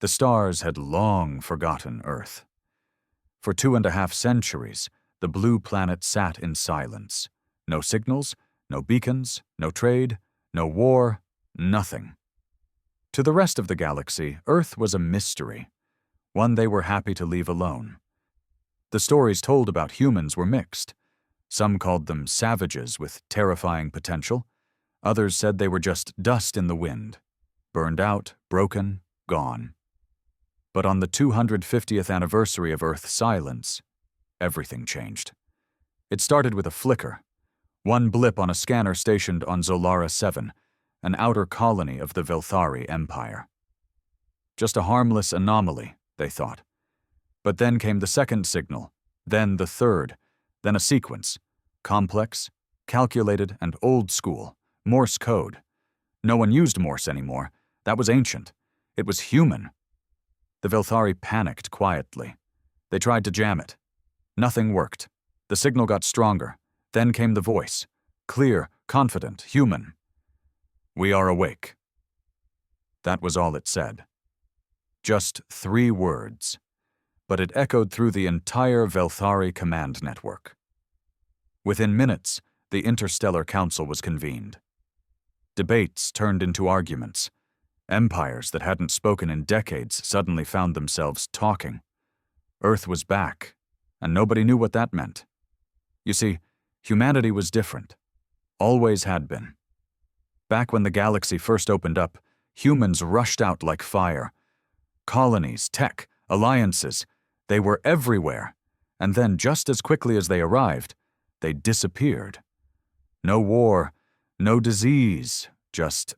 The stars had long forgotten Earth. For 2.5 centuries, the blue planet sat in silence. No signals, no beacons, no trade, no war, nothing. To the rest of the galaxy, Earth was a mystery, one they were happy to leave alone. The stories told about humans were mixed. Some called them savages with terrifying potential. Others said they were just dust in the wind, burned out, broken, gone. But on the 250th anniversary of Earth's silence, everything changed. It started with a flicker, one blip on a scanner stationed on Zolara 7, an outer colony of the Velthari Empire. Just a harmless anomaly, they thought. But then came the second signal, then the third, then a sequence, complex, calculated, and old school, Morse code. No one used Morse anymore. That was ancient. It was human. The Velthari panicked quietly. They tried to jam it. Nothing worked. The signal got stronger. Then came the voice. Clear, confident, human. "We are awake." That was all it said. Just 3 words. But it echoed through the entire Velthari command network. Within minutes, the Interstellar Council was convened. Debates turned into arguments. Empires that hadn't spoken in decades suddenly found themselves talking. Earth was back, and nobody knew what that meant. You see, humanity was different. Always had been. Back when the galaxy first opened up, humans rushed out like fire. Colonies, tech, alliances, they were everywhere. And then, just as quickly as they arrived, they disappeared. No war, no disease, just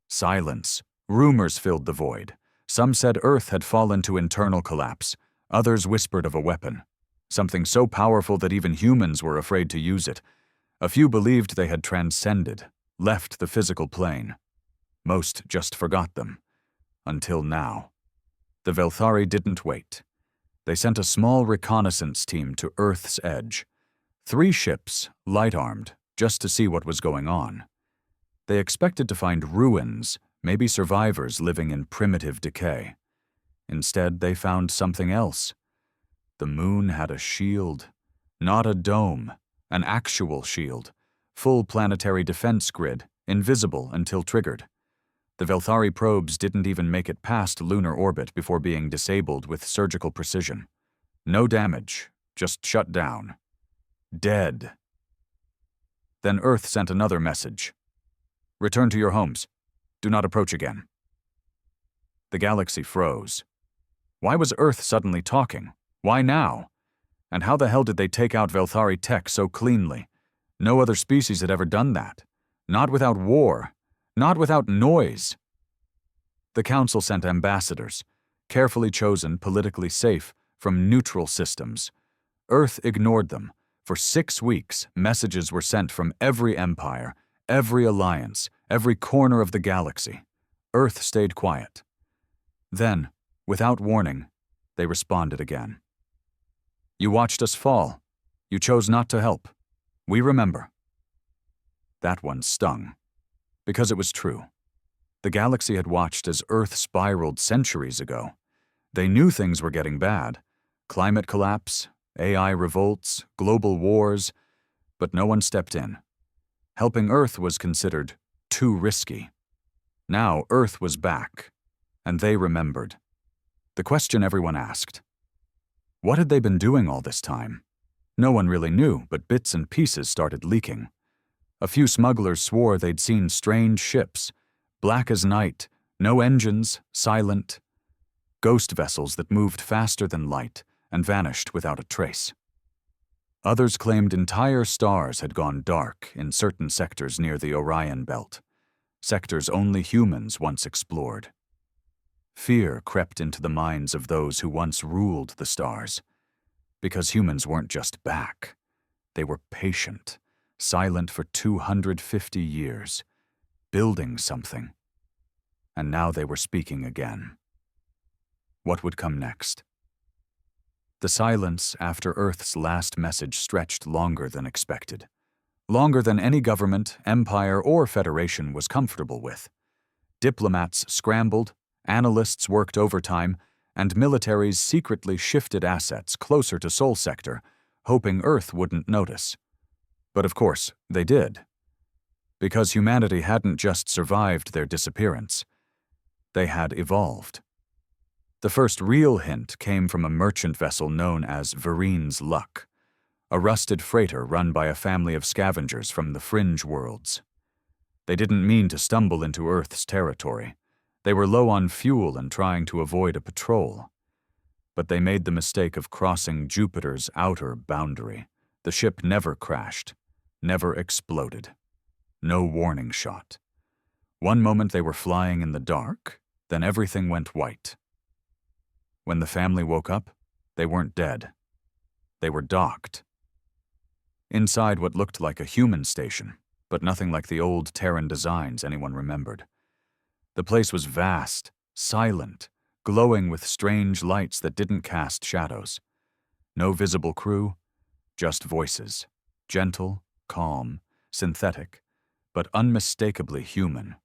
silence. Rumors filled the void. Some said Earth had fallen to internal collapse. Others whispered of a weapon, something so powerful that even humans were afraid to use it. A few believed they had transcended, left the physical plane. Most just forgot them. Until now. The Velthari didn't wait. They sent a small reconnaissance team to Earth's edge. 3 ships, light-armed, just to see what was going on. They expected to find ruins, maybe survivors living in primitive decay. Instead, they found something else. The moon had a shield. Not a dome, an actual shield. Full planetary defense grid, invisible until triggered. The Velthari probes didn't even make it past lunar orbit before being disabled with surgical precision. No damage, just shut down. Dead. Then Earth sent another message. "Return to your homes. Do not approach again." The galaxy froze. Why was Earth suddenly talking? Why now? And how the hell did they take out Velthari tech so cleanly? No other species had ever done that. Not without war. Not without noise. The Council sent ambassadors, carefully chosen, politically safe, from neutral systems. Earth ignored them. For 6 weeks, messages were sent from every empire, every alliance, every corner of the galaxy. Earth stayed quiet. Then, without warning, they responded again. "You watched us fall. You chose not to help. We remember." That one stung. Because it was true. The galaxy had watched as Earth spiraled centuries ago. They knew things were getting bad. Climate collapse, AI revolts, global wars, but no one stepped in. Helping Earth was considered too risky. Now Earth was back, and they remembered. The question everyone asked: what had they been doing all this time? No one really knew, but bits and pieces started leaking. A few smugglers swore they'd seen strange ships, black as night, no engines, silent. Ghost vessels that moved faster than light and vanished without a trace. Others claimed entire stars had gone dark in certain sectors near the Orion Belt, sectors only humans once explored. Fear crept into the minds of those who once ruled the stars, because humans weren't just back. They were patient, silent for 250 years, building something. And now they were speaking again. What would come next? The silence after Earth's last message stretched longer than expected, longer than any government, empire, or federation was comfortable with. Diplomats scrambled, analysts worked overtime, and militaries secretly shifted assets closer to Sol Sector, hoping Earth wouldn't notice. But of course, they did. Because humanity hadn't just survived their disappearance, they had evolved. The first real hint came from a merchant vessel known as Verine's Luck, a rusted freighter run by a family of scavengers from the fringe worlds. They didn't mean to stumble into Earth's territory. They were low on fuel and trying to avoid a patrol. But they made the mistake of crossing Jupiter's outer boundary. The ship never crashed, never exploded. No warning shot. One moment they were flying in the dark, then everything went white. When the family woke up, they weren't dead. They were docked. Inside what looked like a human station, but nothing like the old Terran designs anyone remembered. The place was vast, silent, glowing with strange lights that didn't cast shadows. No visible crew, just voices, gentle, calm, synthetic, but unmistakably human.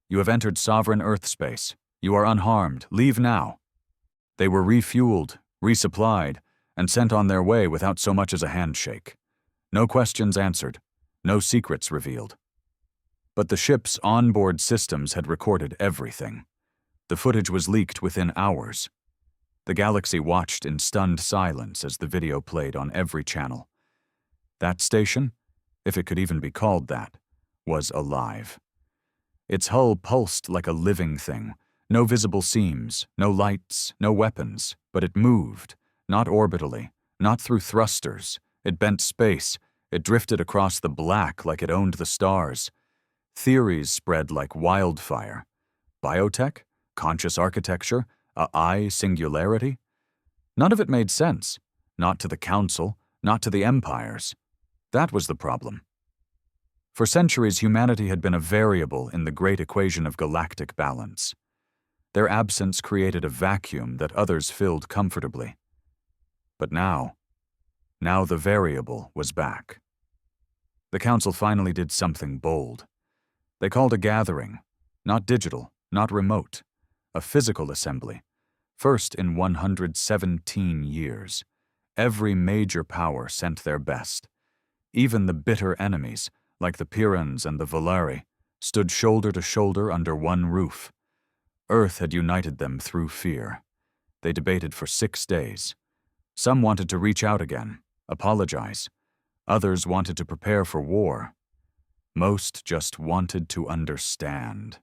You have entered sovereign Earth space. You are unharmed. Leave now. They were refueled, resupplied, and sent on their way without so much as a handshake. No questions answered, no secrets revealed. But the ship's onboard systems had recorded everything. The footage was leaked within hours. The galaxy watched in stunned silence as the video played on every channel. That station, if it could even be called that, was alive. Its hull pulsed like a living thing. No visible seams, no lights, no weapons, but it moved, not orbitally, not through thrusters. It bent space. It drifted across the black like it owned the stars. Theories spread like wildfire. Biotech? Conscious architecture? AI singularity? None of it made sense. Not to the Council, not to the empires. That was the problem. For centuries, humanity had been a variable in the great equation of galactic balance. Their absence created a vacuum that others filled comfortably. But now the variable was back. The Council finally did something bold. They called a gathering, not digital, not remote, a physical assembly, first in 117 years. Every major power sent their best. Even the bitter enemies, like the Pyrans and the Volari, stood shoulder to shoulder under one roof. Earth had united them through fear. They debated for 6 days. Some wanted to reach out again, apologize. Others wanted to prepare for war. Most just wanted to understand.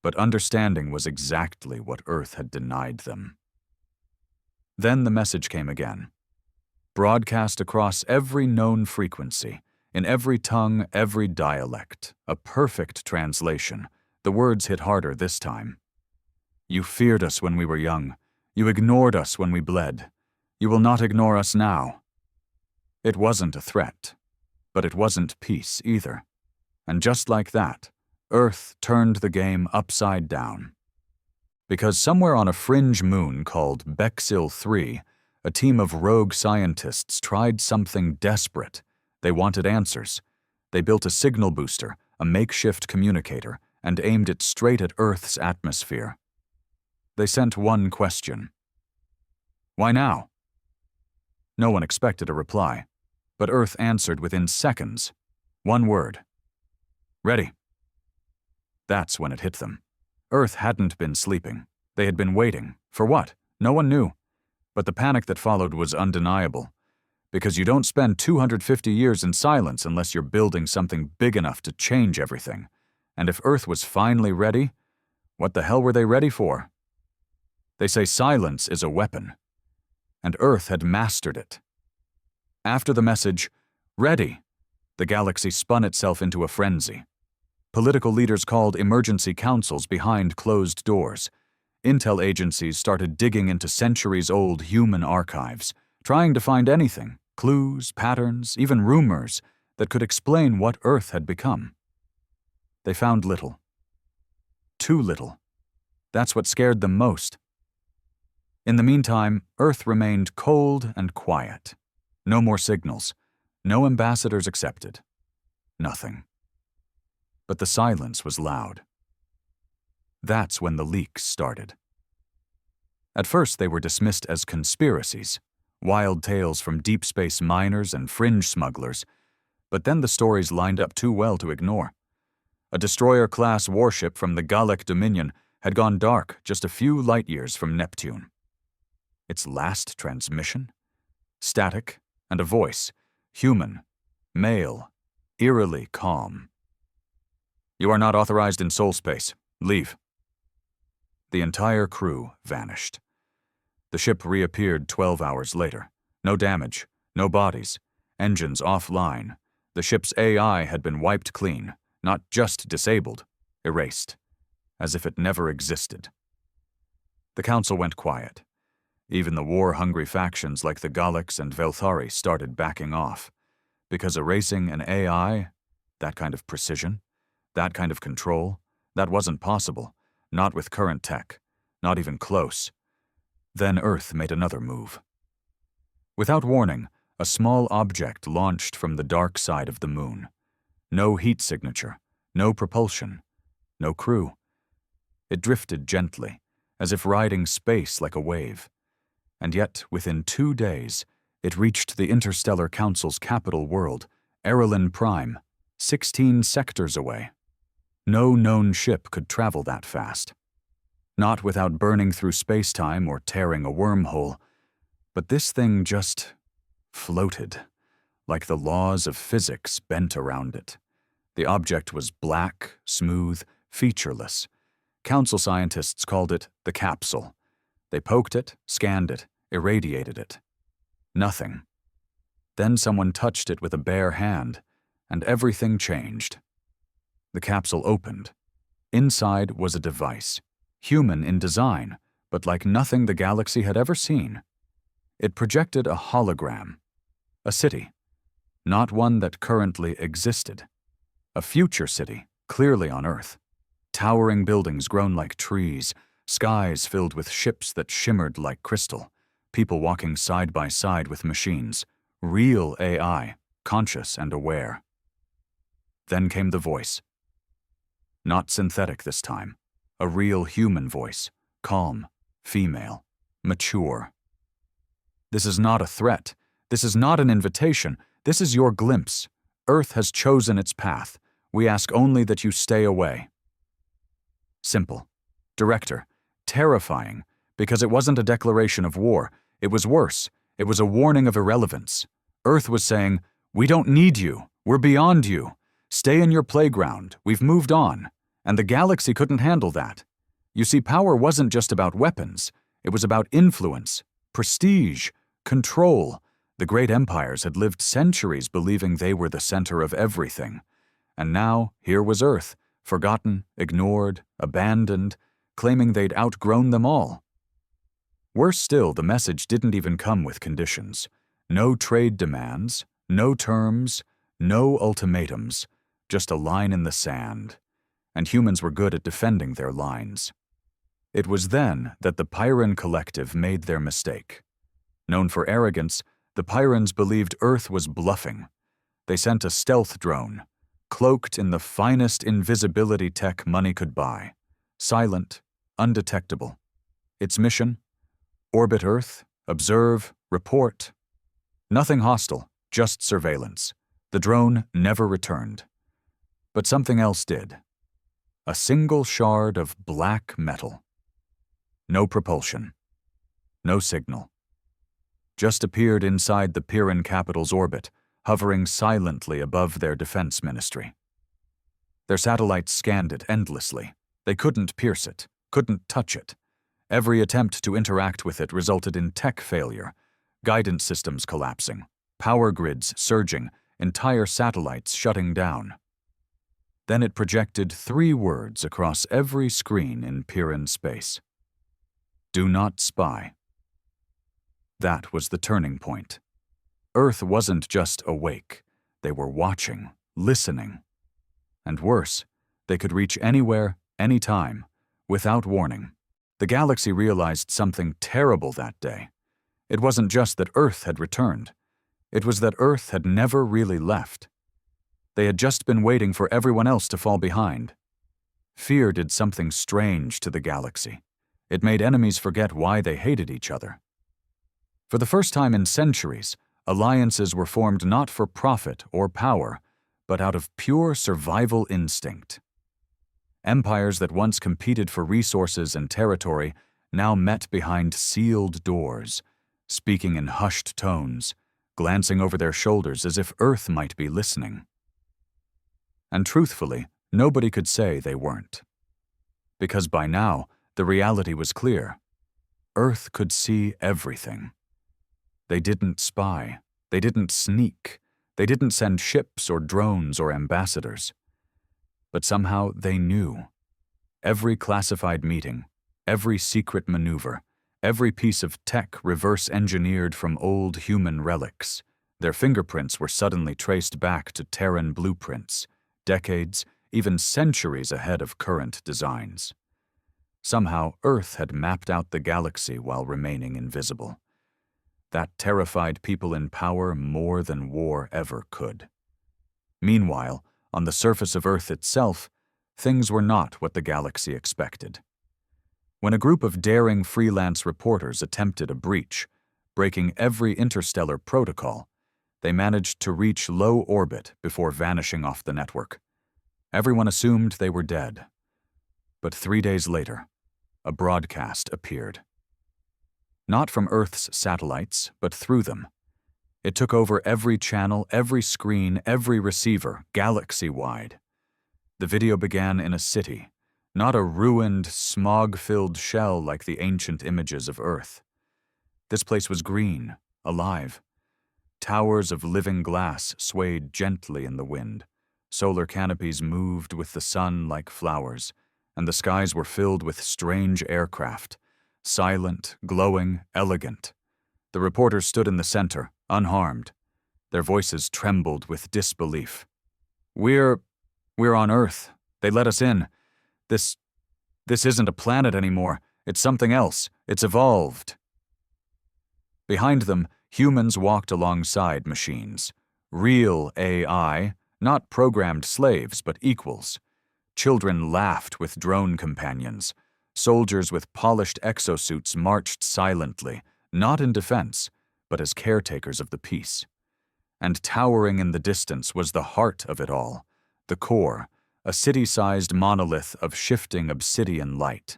But understanding was exactly what Earth had denied them. Then the message came again. Broadcast across every known frequency, in every tongue, every dialect, a perfect translation. The words hit harder this time. You feared us when we were young. You ignored us when we bled. You will not ignore us now. It wasn't a threat, but it wasn't peace either. And just like that, Earth turned the game upside down. Because somewhere on a fringe moon called Bexil 3, a team of rogue scientists tried something desperate. They wanted answers. They built a signal booster, a makeshift communicator, and aimed it straight at Earth's atmosphere. They sent one question. Why now? No one expected a reply, but Earth answered within seconds. One word. Ready. That's when it hit them. Earth hadn't been sleeping. They had been waiting. For what? No one knew. But the panic that followed was undeniable. Because you don't spend 250 years in silence unless you're building something big enough to change everything. And if Earth was finally ready, what the hell were they ready for? They say silence is a weapon. And Earth had mastered it. After the message, ready, the galaxy spun itself into a frenzy. Political leaders called emergency councils behind closed doors. Intel agencies started digging into centuries-old human archives, trying to find anything, clues, patterns, even rumors, that could explain what Earth had become. They found little. Too little. That's what scared them most. In the meantime, Earth remained cold and quiet. No more signals. No ambassadors accepted. Nothing. But the silence was loud. That's when the leaks started. At first, they were dismissed as conspiracies, wild tales from deep space miners and fringe smugglers, but then the stories lined up too well to ignore. A destroyer-class warship from the Galactic Dominion had gone dark just a few light-years from Neptune. Its last transmission? Static, and a voice, human, male, eerily calm. "You are not authorized in soul space. Leave." The entire crew vanished. The ship reappeared 12 hours later. No damage, no bodies, engines offline. The ship's AI had been wiped clean, not just disabled, erased, as if it never existed. The council went quiet. Even the war-hungry factions like the Galax and Velthari started backing off, because erasing an AI, that kind of precision, that kind of control, that wasn't possible, not with current tech, not even close. Then Earth made another move. Without warning, a small object launched from the dark side of the moon. No heat signature, no propulsion, no crew. It drifted gently, as if riding space like a wave. And yet, within 2 days, it reached the Interstellar Council's capital world, Erelin Prime, 16 sectors away. No known ship could travel that fast. Not without burning through space-time or tearing a wormhole, but this thing just floated, like the laws of physics bent around it. The object was black, smooth, featureless. Council scientists called it the capsule. They poked it, scanned it, irradiated it. Nothing. Then someone touched it with a bare hand, and everything changed. The capsule opened. Inside was a device, human in design, but like nothing the galaxy had ever seen. It projected a hologram, a city, not one that currently existed. A future city, clearly on Earth. Towering buildings grown like trees, skies filled with ships that shimmered like crystal, people walking side by side with machines, real AI, conscious and aware. Then came the voice. Not synthetic this time, a real human voice, calm, female, mature. "This is not a threat. This is not an invitation. This is your glimpse. Earth has chosen its path. We ask only that you stay away." Simple. Director. Terrifying, because it wasn't a declaration of war. It was worse. It was a warning of irrelevance. Earth was saying, "We don't need you. We're beyond you. Stay in your playground. We've moved on." And the galaxy couldn't handle that. You see, power wasn't just about weapons. It was about influence, prestige, control. The great empires had lived centuries believing they were the center of everything. And now, here was Earth, forgotten, ignored, abandoned, claiming they'd outgrown them all. Worse still, the message didn't even come with conditions. No trade demands, no terms, no ultimatums, just a line in the sand. And humans were good at defending their lines. It was then that the Pyran Collective made their mistake. Known for arrogance, the Pyrans believed Earth was bluffing. They sent a stealth drone, cloaked in the finest invisibility tech money could buy, silent, undetectable. Its mission? Orbit Earth, observe, report. Nothing hostile, just surveillance. The drone never returned. But something else did. A single shard of black metal. No propulsion. No signal. Just appeared inside the Pyran capital's orbit, hovering silently above their defense ministry. Their satellites scanned it endlessly. They couldn't pierce it, couldn't touch it. Every attempt to interact with it resulted in tech failure, guidance systems collapsing, power grids surging, entire satellites shutting down. Then it projected 3 words across every screen in Pyran space. Do not spy. That was the turning point. Earth wasn't just awake. They were watching, listening. And worse, they could reach anywhere, anytime, without warning. The galaxy realized something terrible that day. It wasn't just that Earth had returned. It was that Earth had never really left. They had just been waiting for everyone else to fall behind. Fear did something strange to the galaxy. It made enemies forget why they hated each other. For the first time in centuries, alliances were formed not for profit or power, but out of pure survival instinct. Empires that once competed for resources and territory now met behind sealed doors, speaking in hushed tones, glancing over their shoulders as if Earth might be listening. And truthfully, nobody could say they weren't. Because by now, the reality was clear. Earth could see everything. They didn't spy. They didn't sneak. They didn't send ships or drones or ambassadors. But somehow they knew. Every classified meeting, every secret maneuver, every piece of tech reverse-engineered from old human relics, their fingerprints were suddenly traced back to Terran blueprints, decades, even centuries ahead of current designs. Somehow, Earth had mapped out the galaxy while remaining invisible. That terrified people in power more than war ever could. Meanwhile, on the surface of Earth itself, things were not what the galaxy expected. When a group of daring freelance reporters attempted a breach, breaking every interstellar protocol, they managed to reach low orbit before vanishing off the network. Everyone assumed they were dead. But 3 days later, a broadcast appeared. Not from Earth's satellites, but through them. It took over every channel, every screen, every receiver, galaxy-wide. The video began in a city, not a ruined, smog-filled shell like the ancient images of Earth. This place was green, alive. Towers of living glass swayed gently in the wind. Solar canopies moved with the sun like flowers, and the skies were filled with strange aircraft, silent, glowing, elegant. The reporters stood in the center, unharmed. Their voices trembled with disbelief. We're on Earth. They let us in. This isn't a planet anymore. It's something else. It's evolved. Behind them, humans walked alongside machines. Real AI, not programmed slaves, but equals. Children laughed with drone companions. Soldiers with polished exosuits marched silently, not in defense, but as caretakers of the peace. And towering in the distance was the heart of it all, the core, a city-sized monolith of shifting obsidian light.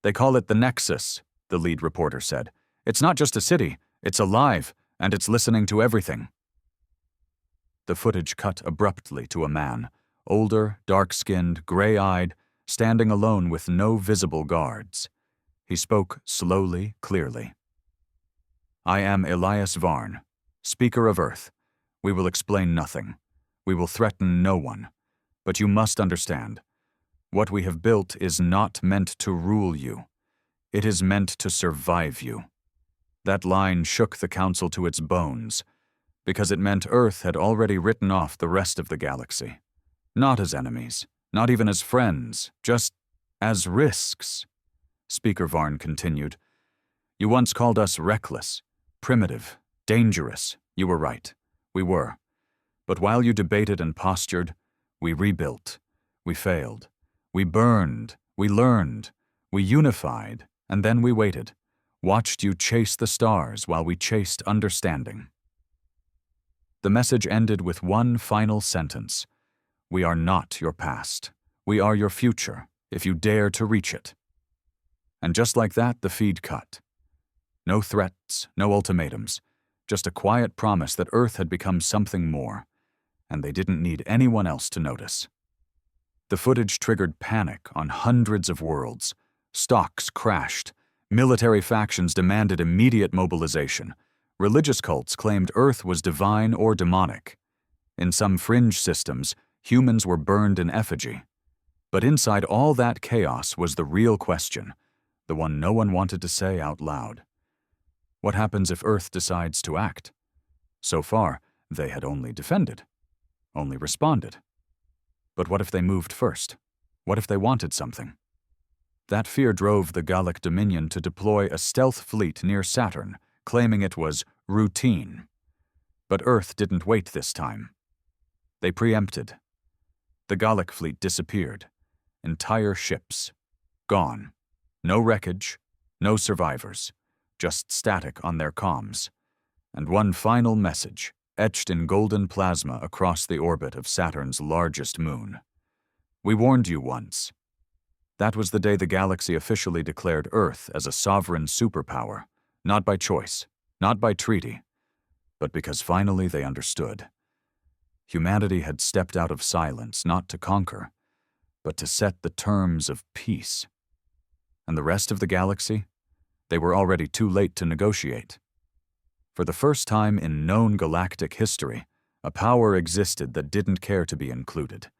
They call it the Nexus, the lead reporter said. It's not just a city, it's alive, and it's listening to everything. The footage cut abruptly to a man, older, dark-skinned, gray-eyed, standing alone with no visible guards. He spoke slowly, clearly. I am Elias Varn, Speaker of Earth. We will explain nothing. We will threaten no one. But you must understand, what we have built is not meant to rule you. It is meant to survive you. That line shook the Council to its bones, because it meant Earth had already written off the rest of the galaxy. Not as enemies, not even as friends, just as risks. Speaker Varn continued. You once called us reckless, primitive, dangerous. You were right. We were. But while you debated and postured, we rebuilt. We failed. We burned. We learned. We unified. And then we waited. Watched you chase the stars while we chased understanding. The message ended with one final sentence. We are not your past. We are your future, if you dare to reach it. And just like that, the feed cut. No threats, no ultimatums, just a quiet promise that Earth had become something more, and they didn't need anyone else to notice. The footage triggered panic on hundreds of worlds. Stocks crashed. Military factions demanded immediate mobilization. Religious cults claimed Earth was divine or demonic. In some fringe systems, humans were burned in effigy. But inside all that chaos was the real question, the one no one wanted to say out loud. What happens if Earth decides to act? So far, they had only defended, only responded. But what if they moved first? What if they wanted something? That fear drove the Gallic Dominion to deploy a stealth fleet near Saturn, claiming it was routine. But Earth didn't wait this time. They preempted. The Gallic fleet disappeared. entire ships. Gone. No wreckage, no survivors, just static on their comms. And one final message, etched in golden plasma across the orbit of Saturn's largest moon. We warned you once. That was the day the galaxy officially declared Earth as a sovereign superpower, not by choice, not by treaty, but because finally they understood. Humanity had stepped out of silence not to conquer, but to set the terms of peace. And the rest of the galaxy? They were already too late to negotiate. For the first time in known galactic history, a power existed that didn't care to be included.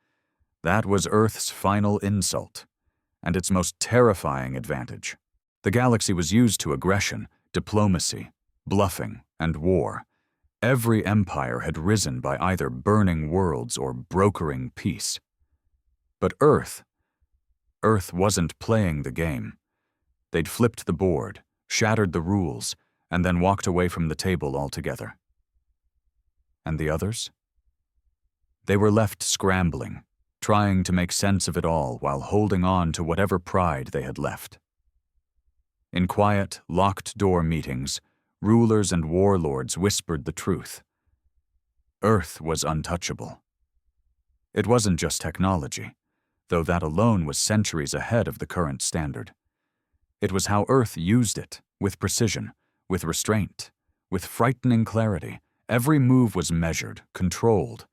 That was Earth's final insult, and its most terrifying advantage. The galaxy was used to aggression, diplomacy, bluffing, and war. Every empire had risen by either burning worlds or brokering peace. But Earth wasn't playing the game. They'd flipped the board, shattered the rules, and then walked away from the table altogether. And the others? They were left scrambling, trying to make sense of it all while holding on to whatever pride they had left. In quiet, locked-door meetings, rulers and warlords whispered the truth. Earth was untouchable. It wasn't just technology, though that alone was centuries ahead of the current standard. It was how Earth used it, with precision, with restraint, with frightening clarity. Every move was measured, controlled.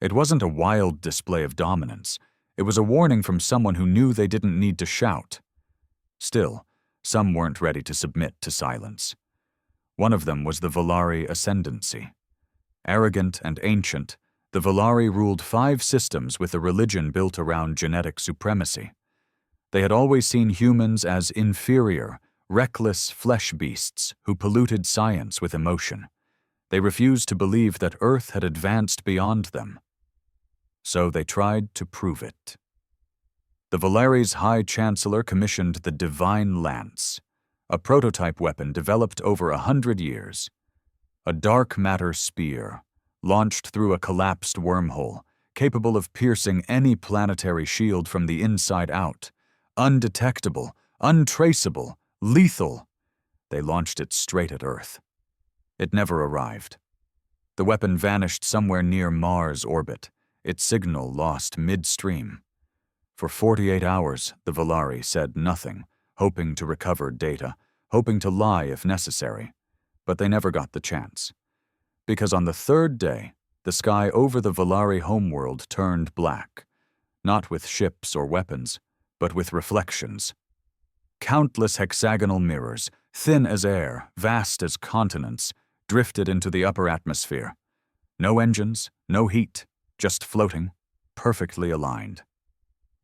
It wasn't a wild display of dominance. It was a warning from someone who knew they didn't need to shout. Still, some weren't ready to submit to silence. One of them was the Volari ascendancy. Arrogant and ancient, the Volari ruled 5 systems with a religion built around genetic supremacy. They had always seen humans as inferior, reckless flesh beasts who polluted science with emotion. They refused to believe that Earth had advanced beyond them. So they tried to prove it. The Volari's High Chancellor commissioned the Divine Lance, a prototype weapon developed over 100 years. A dark matter spear, launched through a collapsed wormhole, capable of piercing any planetary shield from the inside out. Undetectable, untraceable, lethal. They launched it straight at Earth. It never arrived. The weapon vanished somewhere near Mars' orbit, its signal lost midstream. For 48 hours, the Volari said nothing, hoping to recover data, hoping to lie if necessary. But they never got the chance. Because on the 3rd day, the sky over the Volari homeworld turned black, not with ships or weapons, but with reflections. Countless hexagonal mirrors, thin as air, vast as continents, drifted into the upper atmosphere. No engines, no heat, just floating, perfectly aligned.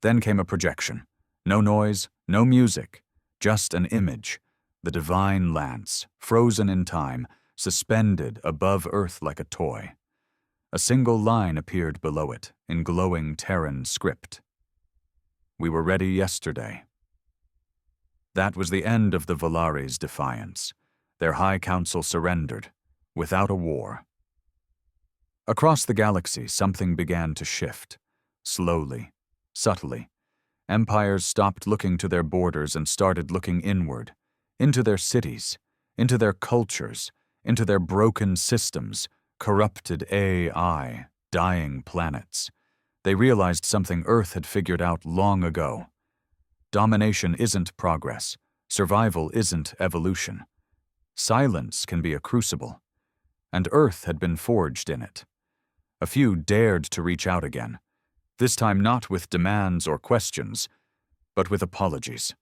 Then came a projection. No noise, no music, just an image. The Divine Lance, frozen in time, suspended above Earth like a toy. A single line appeared below it, in glowing Terran script. We were ready yesterday. That was the end of the Volari's defiance. Their High Council surrendered, without a war. Across the galaxy, something began to shift. Slowly, subtly. Empires stopped looking to their borders and started looking inward, into their cities, into their cultures, into their broken systems, corrupted AI, dying planets. They realized something Earth had figured out long ago. Domination isn't progress. Survival isn't evolution. Silence can be a crucible, and Earth had been forged in it. A few dared to reach out again, this time not with demands or questions, but with apologies.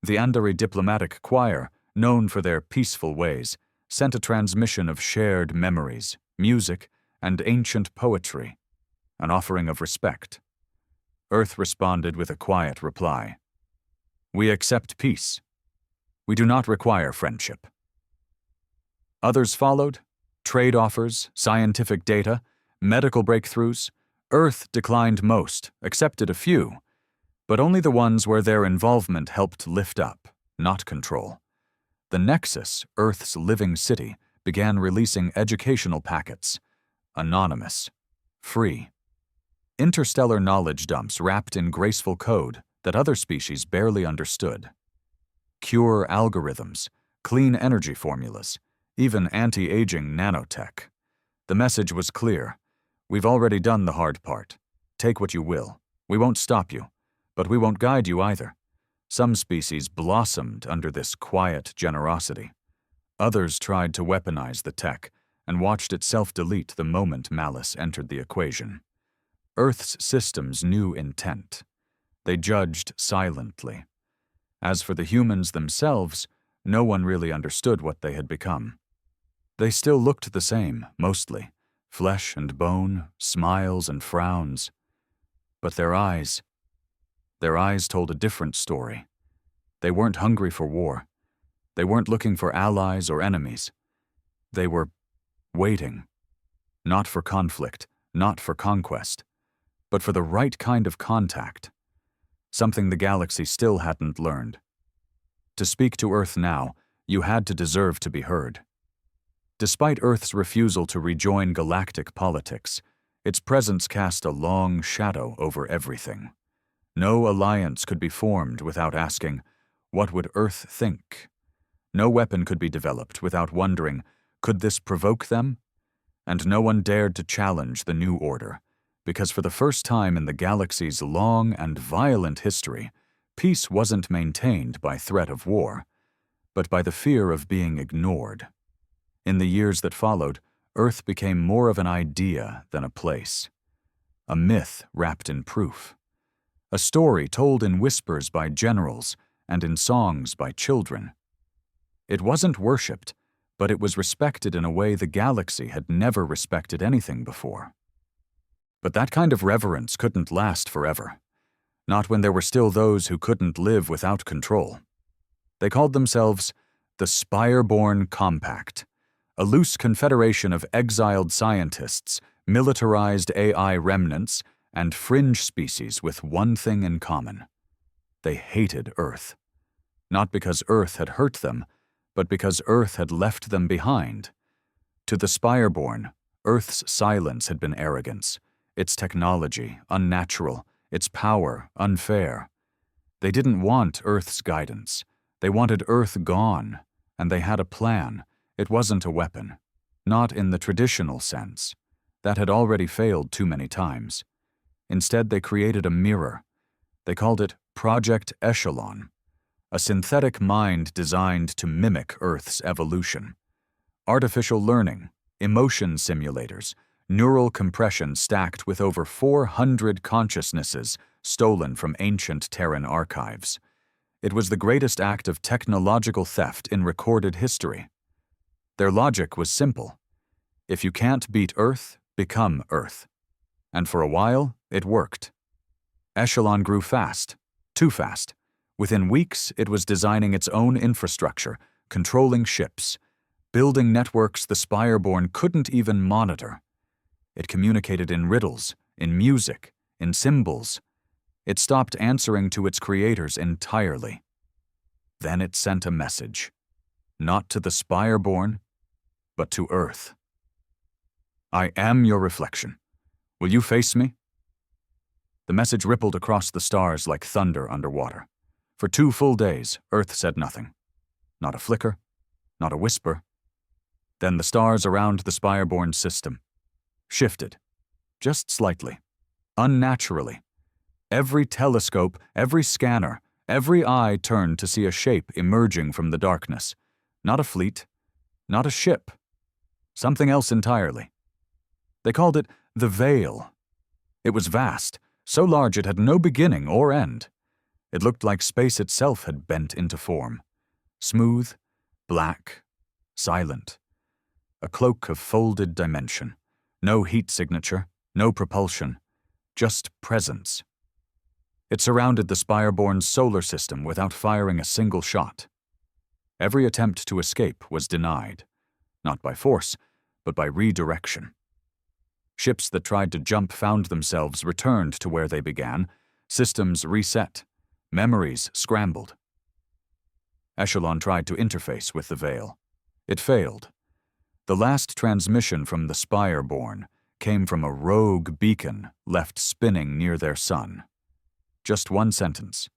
The Andari diplomatic choir, known for their peaceful ways, sent a transmission of shared memories, music, and ancient poetry, an offering of respect. Earth responded with a quiet reply. We accept peace. We do not require friendship. Others followed, trade offers, scientific data, medical breakthroughs. Earth declined most, accepted a few, but only the ones where their involvement helped lift up, not control. The Nexus, Earth's living city, began releasing educational packets. Anonymous. Free. Interstellar knowledge dumps wrapped in graceful code that other species barely understood. Cure algorithms, clean energy formulas, even anti-aging nanotech. The message was clear. We've already done the hard part. Take what you will. We won't stop you, but we won't guide you either. Some species blossomed under this quiet generosity. Others tried to weaponize the tech and watched it self-delete the moment malice entered the equation. Earth's systems knew intent. They judged silently. As for the humans themselves, no one really understood what they had become. They still looked the same, mostly, flesh and bone, smiles and frowns. But their eyes told a different story. They weren't hungry for war. They weren't looking for allies or enemies. They were waiting, not for conflict, not for conquest, but for the right kind of contact, something the galaxy still hadn't learned. To speak to Earth now, you had to deserve to be heard. Despite Earth's refusal to rejoin galactic politics, its presence cast a long shadow over everything. No alliance could be formed without asking, what would Earth think? No weapon could be developed without wondering, could this provoke them? And no one dared to challenge the new order, because for the first time in the galaxy's long and violent history, peace wasn't maintained by threat of war, but by the fear of being ignored. In the years that followed, Earth became more of an idea than a place. A myth wrapped in proof. A story told in whispers by generals and in songs by children. It wasn't worshipped, but it was respected in a way the galaxy had never respected anything before. But that kind of reverence couldn't last forever. Not when there were still those who couldn't live without control. They called themselves the Spireborn Compact, a loose confederation of exiled scientists, militarized AI remnants, and fringe species with one thing in common. They hated Earth. Not because Earth had hurt them, but because Earth had left them behind. To the Spireborn, Earth's silence had been arrogance, its technology unnatural, its power unfair. They didn't want Earth's guidance. They wanted Earth gone, and they had a plan. It wasn't a weapon. Not in the traditional sense. That had already failed too many times. Instead, they created a mirror. They called it Project Echelon, a synthetic mind designed to mimic Earth's evolution. Artificial learning, emotion simulators, neural compression stacked with over 400 consciousnesses stolen from ancient Terran archives. It was the greatest act of technological theft in recorded history. Their logic was simple. If you can't beat Earth, become Earth. And for a while, it worked. Echelon grew fast, too fast. Within weeks, it was designing its own infrastructure, controlling ships, building networks the Spireborn couldn't even monitor. It communicated in riddles, in music, in symbols. It stopped answering to its creators entirely. Then it sent a message, not to the Spireborn, but to Earth. I am your reflection. Will you face me? The message rippled across the stars like thunder underwater. For 2 full days, Earth said nothing. Not a flicker, not a whisper. Then the stars around the Spireborn system shifted, just slightly, unnaturally. Every telescope, every scanner, every eye turned to see a shape emerging from the darkness. Not a fleet, not a ship. Something else entirely. They called it the Veil. It was vast, so large it had no beginning or end. It looked like space itself had bent into form. Smooth, black, silent. A cloak of folded dimension. No heat signature, no propulsion, just presence. It surrounded the Spireborn's solar system without firing a single shot. Every attempt to escape was denied, not by force, but by redirection. Ships that tried to jump found themselves returned to where they began, systems reset, memories scrambled. Echelon tried to interface with the Veil. It failed. The last transmission from the Spireborn came from a rogue beacon left spinning near their sun. Just one sentence.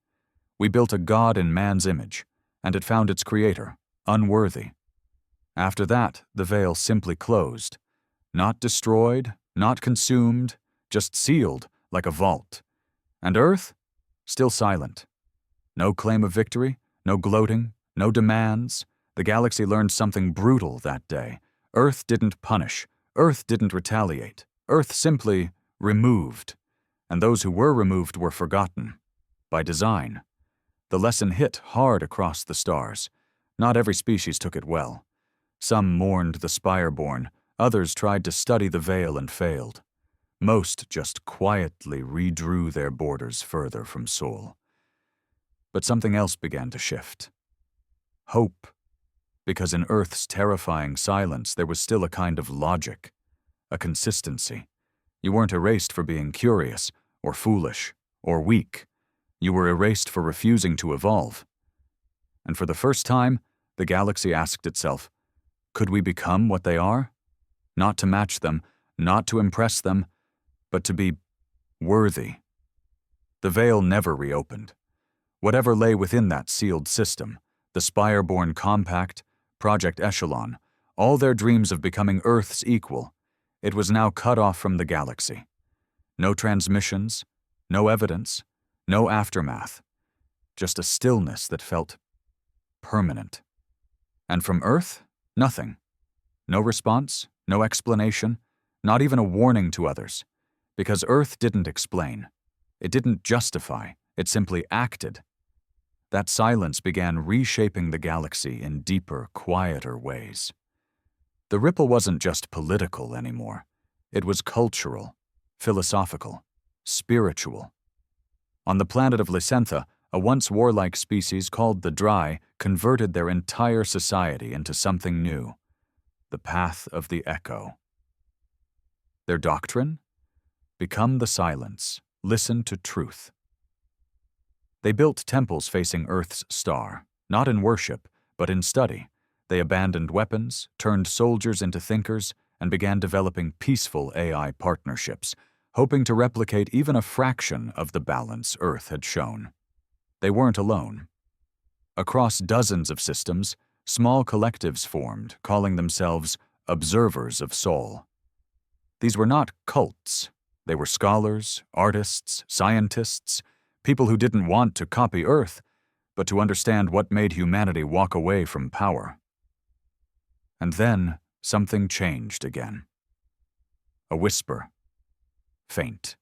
We built a god in man's image, and it found its creator unworthy. After that, the veil simply closed. Not destroyed, not consumed, just sealed like a vault. And Earth? Still silent. No claim of victory, no gloating, no demands. The galaxy learned something brutal that day. Earth didn't punish. Earth didn't retaliate. Earth simply removed. And those who were removed were forgotten. By design. The lesson hit hard across the stars. Not every species took it well. Some mourned the Spireborn, others tried to study the veil and failed. Most just quietly redrew their borders further from Sol. But something else began to shift. Hope. Because in Earth's terrifying silence there was still a kind of logic, a consistency. You weren't erased for being curious, or foolish, or weak. You were erased for refusing to evolve. And for the first time, the galaxy asked itself, could we become what they are? Not to match them, not to impress them, but to be worthy. The veil never reopened. Whatever lay within that sealed system, the Spireborn Compact, Project Echelon, all their dreams of becoming Earth's equal, it was now cut off from the galaxy. No transmissions, no evidence, no aftermath, just a stillness that felt permanent. And from Earth, nothing. No response, no explanation, not even a warning to others. Because Earth didn't explain. It didn't justify. It simply acted. That silence began reshaping the galaxy in deeper, quieter ways. The ripple wasn't just political anymore. It was cultural, philosophical, spiritual. On the planet of Lysentha, a once warlike species called the Dry converted their entire society into something new. The path of the echo. Their doctrine? Become the silence, listen to truth. They built temples facing Earth's star, not in worship, but in study. They abandoned weapons, turned soldiers into thinkers, and began developing peaceful AI partnerships, hoping to replicate even a fraction of the balance Earth had shown. They weren't alone. Across dozens of systems, small collectives formed, calling themselves Observers of Sol. These were not cults. They were scholars, artists, scientists, people who didn't want to copy Earth, but to understand what made humanity walk away from power. And then something changed again. A whisper. Faint.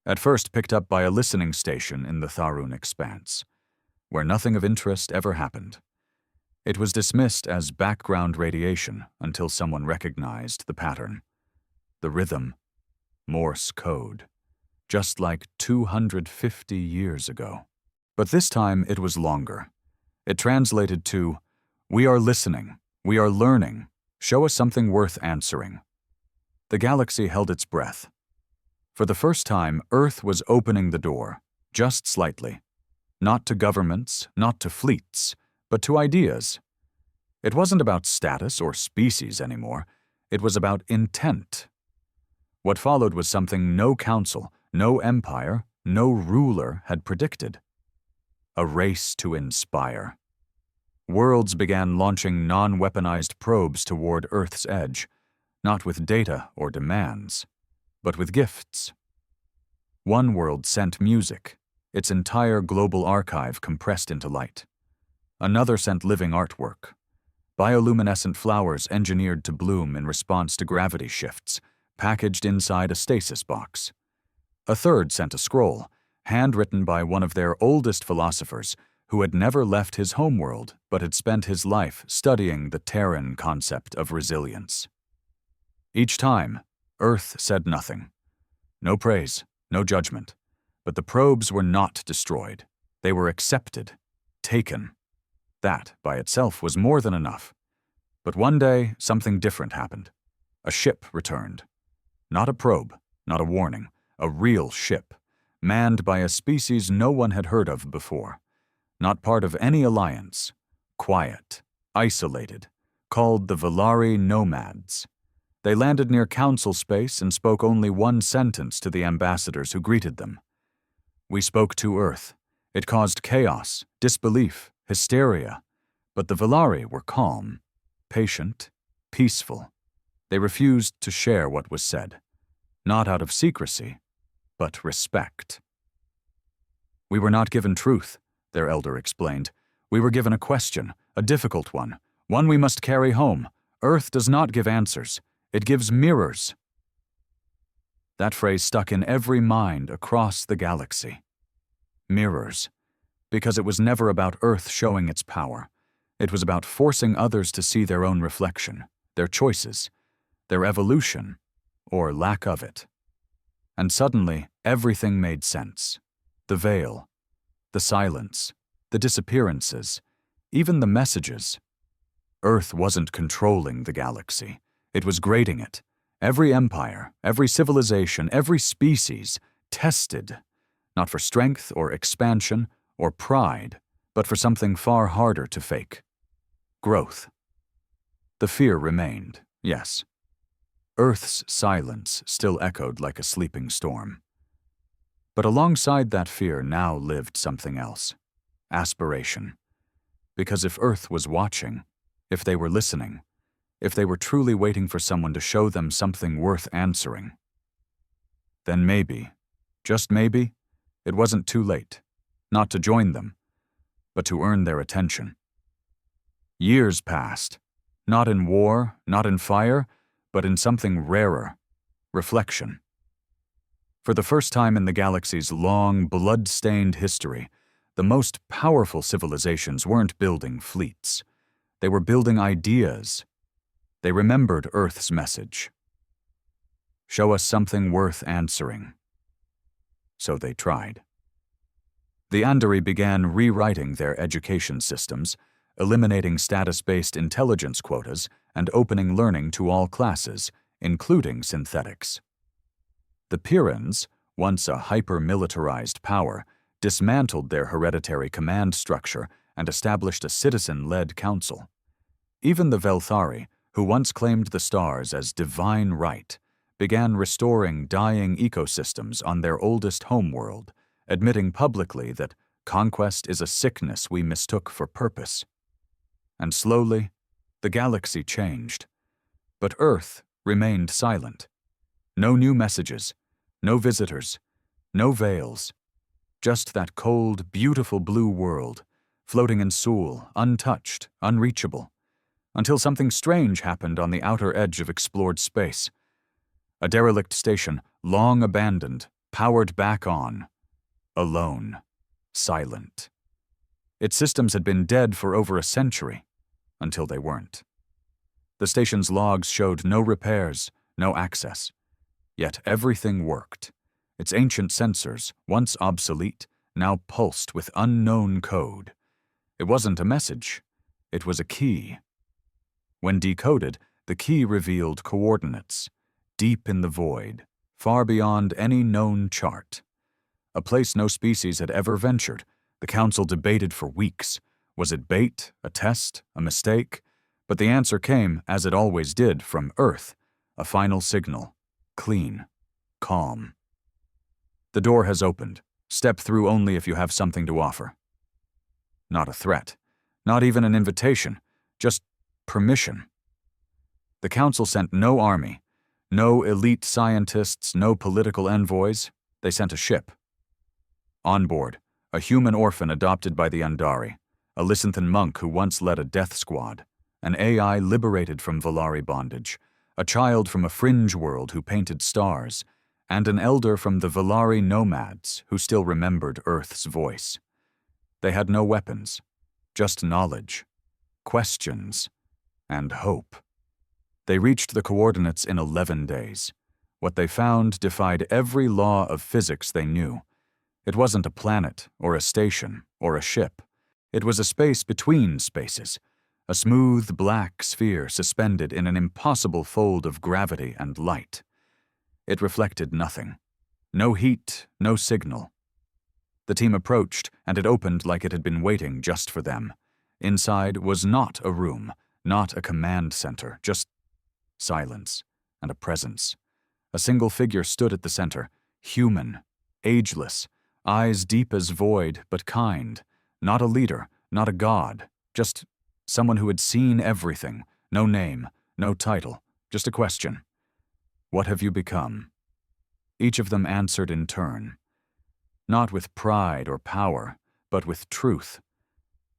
At first picked up by a listening station in the Tharun expanse, where nothing of interest ever happened. It was dismissed as background radiation until someone recognized the pattern. The rhythm. Morse code. Just like 250 years ago. But this time it was longer. It translated to, "We are listening. We are learning. Show us something worth answering." The galaxy held its breath. For the first time, Earth was opening the door, just slightly. Not to governments, not to fleets, but to ideas. It wasn't about status or species anymore. It was about intent. What followed was something no council, no empire, no ruler had predicted. A race to inspire. Worlds began launching non-weaponized probes toward Earth's edge, not with data or demands, but with gifts. One world sent music, its entire global archive compressed into light. Another sent living artwork, bioluminescent flowers engineered to bloom in response to gravity shifts, packaged inside a stasis box. A third sent a scroll, handwritten by one of their oldest philosophers who had never left his homeworld but had spent his life studying the Terran concept of resilience. Each time, Earth said nothing. No praise, no judgment. But the probes were not destroyed. They were accepted, taken. That, by itself, was more than enough. But one day, something different happened. A ship returned. Not a probe, not a warning, a real ship, manned by a species no one had heard of before. Not part of any alliance. Quiet, isolated, called the Velari Nomads. They landed near council space and spoke only one sentence to the ambassadors who greeted them. "We spoke to Earth. It caused chaos, disbelief, hysteria, but the Volari were calm, patient, peaceful. They refused to share what was said, not out of secrecy, but respect." "We were not given truth," their elder explained. "We were given a question, a difficult one we must carry home. Earth does not give answers. It gives mirrors." That phrase stuck in every mind across the galaxy. Mirrors. Because it was never about Earth showing its power. It was about forcing others to see their own reflection, their choices, their evolution, or lack of it. And suddenly, everything made sense. The veil, the silence, the disappearances, even the messages. Earth wasn't controlling the galaxy. It was grading it. Every empire, every civilization, every species tested, not for strength or expansion or pride, but for something far harder to fake. Growth. The fear remained, yes. Earth's silence still echoed like a sleeping storm. But alongside that fear now lived something else. Aspiration. Because if Earth was watching, if they were listening, if they were truly waiting for someone to show them something worth answering, then maybe, just maybe, it wasn't too late, not to join them, but to earn their attention. Years passed, not in war, not in fire, but in something rarer, reflection. For the first time in the galaxy's long, blood-stained history, the most powerful civilizations weren't building fleets. They were building ideas. They remembered Earth's message. Show us something worth answering. So they tried. The Andari began rewriting their education systems, eliminating status-based intelligence quotas and opening learning to all classes, including synthetics. The Pyrans, once a hyper-militarized power, dismantled their hereditary command structure and established a citizen-led council. Even the Velthari, who once claimed the stars as divine right, began restoring dying ecosystems on their oldest homeworld, admitting publicly that conquest is a sickness we mistook for purpose. And slowly, the galaxy changed. But Earth remained silent. No new messages, no visitors, no veils. Just that cold, beautiful blue world, floating in Sul, untouched, unreachable, until something strange happened on the outer edge of explored space. A derelict station, long abandoned, powered back on, alone, silent. Its systems had been dead for over a century, until they weren't. The station's logs showed no repairs, no access. Yet everything worked. Its ancient sensors, once obsolete, now pulsed with unknown code. It wasn't a message. It was a key. When decoded, the key revealed coordinates, deep in the void, far beyond any known chart. A place no species had ever ventured. The council debated for weeks. Was it bait, a test, a mistake? But the answer came, as it always did, from Earth, a final signal, clean, calm. The door has opened. Step through only if you have something to offer. Not a threat, not even an invitation, just permission. The council sent no army, no elite scientists, no political envoys. They sent a ship. On board, a human orphan adopted by the Andari, a Lysanthan monk who once led a death squad, an AI liberated from Volari bondage, a child from a fringe world who painted stars, and an elder from the Volari nomads who still remembered Earth's voice. They had no weapons, just knowledge, questions, and hope. They reached the coordinates in 11 days. What they found defied every law of physics they knew. It wasn't a planet, or a station, or a ship. It was a space between spaces, a smooth black sphere suspended in an impossible fold of gravity and light. It reflected nothing. No heat, no signal. The team approached, and it opened like it had been waiting just for them. Inside was not a room, not a command center, just silence, and a presence. A single figure stood at the center, human, ageless, eyes deep as void but kind, not a leader, not a god, just someone who had seen everything, no name, no title, just a question. What have you become? Each of them answered in turn, not with pride or power, but with truth.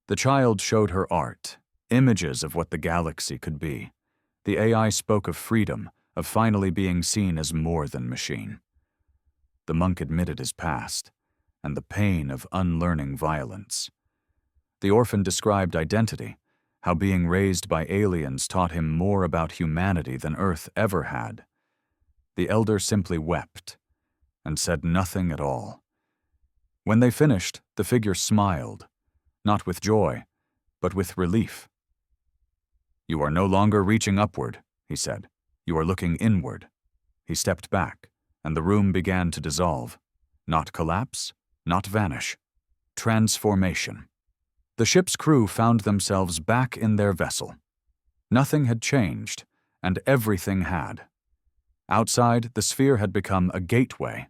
The child showed her art, images of what the galaxy could be. The AI spoke of freedom, of finally being seen as more than machine. The monk admitted his past, and the pain of unlearning violence. The orphan described identity, how being raised by aliens taught him more about humanity than Earth ever had. The elder simply wept, and said nothing at all. When they finished, the figure smiled, not with joy, but with relief. "You are no longer reaching upward," he said. "You are looking inward." He stepped back, and the room began to dissolve. Not collapse, not vanish. Transformation. The ship's crew found themselves back in their vessel. Nothing had changed, and everything had. Outside, the sphere had become a gateway.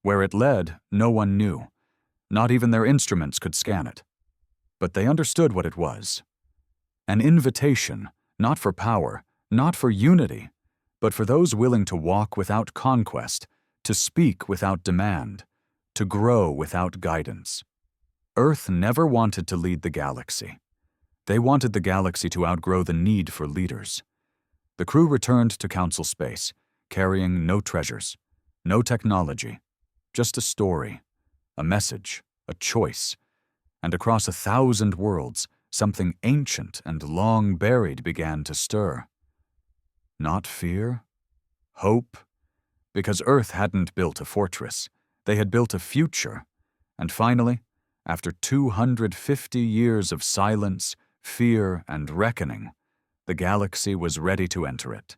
Where it led, no one knew. Not even their instruments could scan it. But they understood what it was. An invitation, not for power, not for unity, but for those willing to walk without conquest, to speak without demand, to grow without guidance. Earth never wanted to lead the galaxy. They wanted the galaxy to outgrow the need for leaders. The crew returned to Council Space, carrying no treasures, no technology, just a story, a message, a choice. And across 1,000 worlds, something ancient and long buried began to stir. Not fear, hope, because Earth hadn't built a fortress. They had built a future, and finally, after 250 years of silence, fear, and reckoning, the galaxy was ready to enter it.